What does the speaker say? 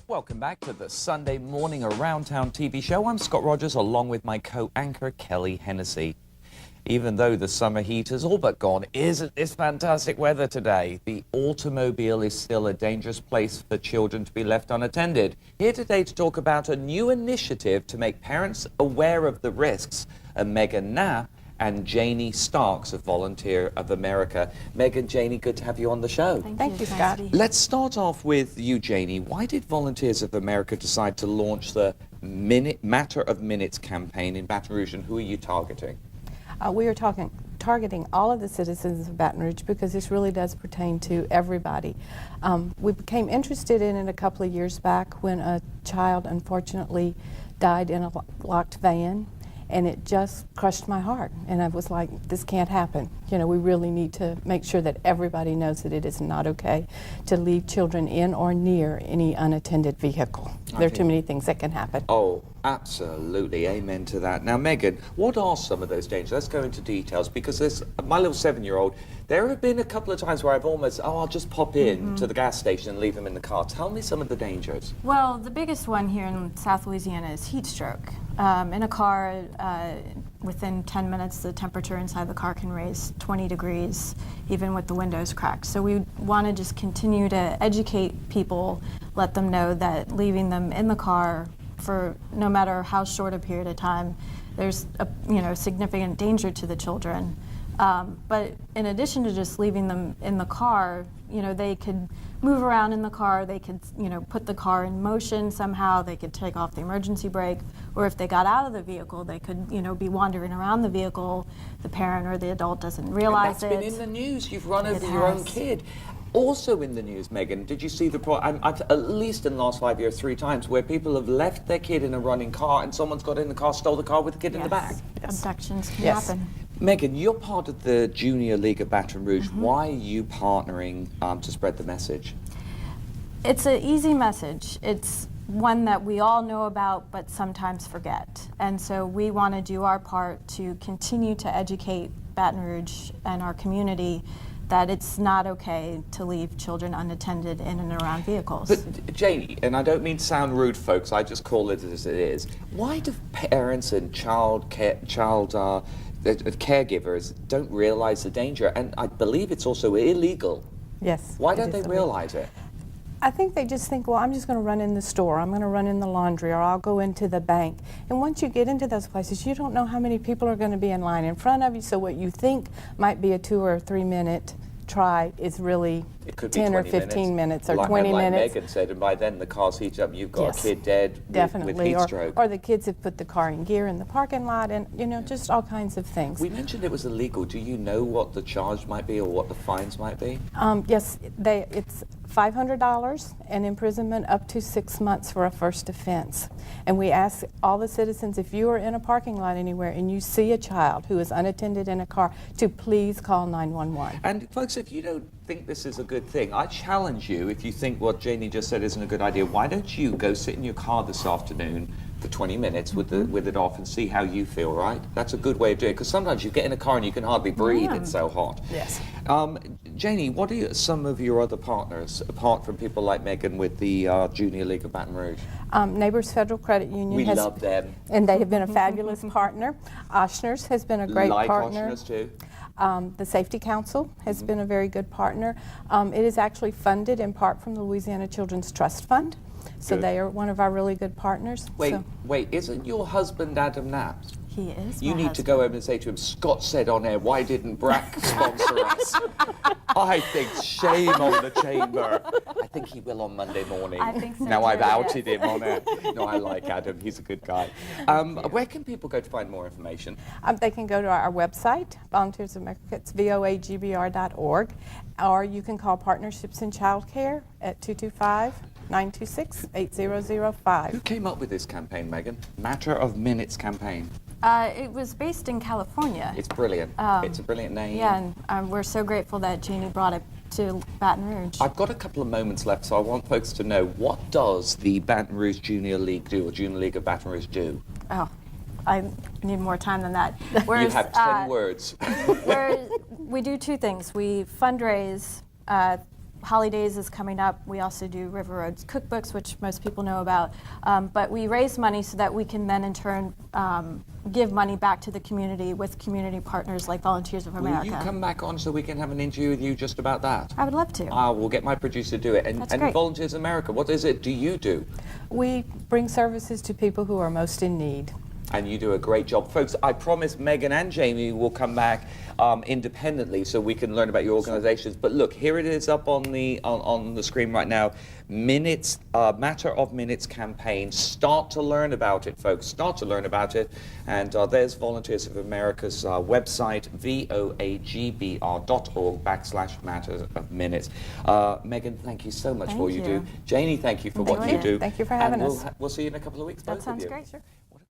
Welcome back to the Sunday morning Around Town TV show. I'm Scott Rogers along with my co-anchor Kelly Hennessy. Even though the summer heat is all but gone, isn't this fantastic weather today? The automobile is still a dangerous place for children to be left unattended. Here today to talk about a new initiative to make parents aware of the risks are Megan Knapp and Janie Starks of Volunteer of America. Megan, Janie, good to have you on the show. Thank you, Scott. Let's start off with you, Janie. Why did Volunteers of America decide to launch the Matter of Minutes campaign in Baton Rouge, and who are you targeting? We are targeting all of the citizens of Baton Rouge because this really does pertain to everybody. We became interested in it a couple of years back when a child unfortunately died in a locked van, and it just crushed my heart. And I was like, this can't happen. You know, we really need to make sure that everybody knows that it is not okay to leave children in or near any unattended vehicle. There are too many things that can happen. Oh, absolutely. Amen to that. Now, Megan, what are some of those dangers? Let's go into details, because there's my little 7-year-old. There have been a couple of times where I've almost, I'll just pop in to the gas station and leave him in the car. Tell me some of the dangers. Well, the biggest one here in South Louisiana is heat stroke. In a car, within 10 minutes, the temperature inside the car can raise 20 degrees, even with the windows cracked. So we want to just continue to educate people, let them know that leaving them in the car for no matter how short a period of time, there's a significant danger to the children. But in addition to just leaving them in the car, they could move around in the car, they could, put the car in motion somehow, they could take off the emergency brake, or if they got out of the vehicle, they could, be wandering around the vehicle. The parent or the adult doesn't realize it. And that's been in the news. You've run over your own kid. Also in the news, Megan, did you see I've, at least in the last 5 years, 3 times, where people have left their kid in a running car and someone's got in the car, stole the car with the kid in the back? Abductions can happen. Megan, you're part of the Junior League of Baton Rouge. Why are you partnering to spread the message? It's an easy message. It's one that we all know about but sometimes forget. And so we want to do our part to continue to educate Baton Rouge and our community that it's not okay to leave children unattended in and around vehicles. But Janie, and I don't mean to sound rude, folks, I just call it as it is. Why do parents and caregivers don't realize the danger? And I believe it's also illegal. Yes. Why don't they realize it? I think they just think, well, I'm just going to run in the store, I'm going to run in the laundry, or I'll go into the bank. And once you get into those places, you don't know how many people are going to be in line in front of you, so what you think might be a 2 or 3 minute try is really 10 or 15 minutes or 20 minutes. Like Megan said, and by then the car's heated up, you've got a kid dead with heat stroke. Or the kids have put the car in gear in the parking lot, and just all kinds of things. We mentioned it was illegal. Do you know what the charge might be or what the fines might be? Yes, it's $500 and imprisonment up to 6 months for a first offense. And we ask all the citizens, if you are in a parking lot anywhere and you see a child who is unattended in a car, to please call 911. And folks, if you don't think this is a good thing, I challenge you, if you think what Janie just said isn't a good idea, why don't you go sit in your car this afternoon for 20 minutes with it off and see how you feel, right? That's a good way of doing it, because sometimes you get in a car and you can hardly breathe, it's so hot. Yes. Janie, what are some of your other partners, apart from people like Megan with the Junior League of Baton Rouge? Neighbors Federal Credit Union. We love them. And they have been a fabulous partner. Oshner's has been a great partner. Oshner's too. The Safety Council has been a very good partner. It is actually funded in part from the Louisiana Children's Trust Fund. So they are one of our really good partners. Wait, isn't your husband Adam Knapp? He is. You need to go over and say to him, Scott said on air, why didn't BRAC sponsor us? I think shame on the chamber. I think he will on Monday morning. I think so. Now I've outed him on air. No, I like Adam. He's a good guy. Where can people go to find more information? They can go to our website, Volunteers of America. It's VOAGBR.org. Or you can call Partnerships in Childcare at 225-926-8005. Who came up with this campaign, Megan? Matter of Minutes campaign. It was based in California. It's brilliant. It's a brilliant name. Yeah, and we're so grateful that Janie brought it to Baton Rouge. I've got a couple of moments left, so I want folks to know, what does the Baton Rouge Junior League do, or Junior League of Baton Rouge do? Oh, I need more time than that. You have 10 words. We do 2 things. We fundraise Holidays is coming up. We also do River Roads cookbooks, which most people know about. But we raise money so that we can then in turn give money back to the community with community partners like Volunteers of America. Will you come back on so we can have an interview with you just about that? I would love to. We'll get my producer to do it. That's And great. Volunteers of America, what is it do you do? We bring services to people who are most in need. And you do a great job. Folks, I promise Megan and Jamie will come back independently so we can learn about your organizations. But look, here it is up on the screen right now. Minutes, Matter of Minutes campaign. Start to learn about it, folks. Start to learn about it. And there's Volunteers of America's website, voagbr.org/Matter of Minutes. Megan, thank you so much for what you do. Janie, thank you for what you do. Thank you for having us. We'll see you in a couple of weeks. That both of sounds you. great. Sure.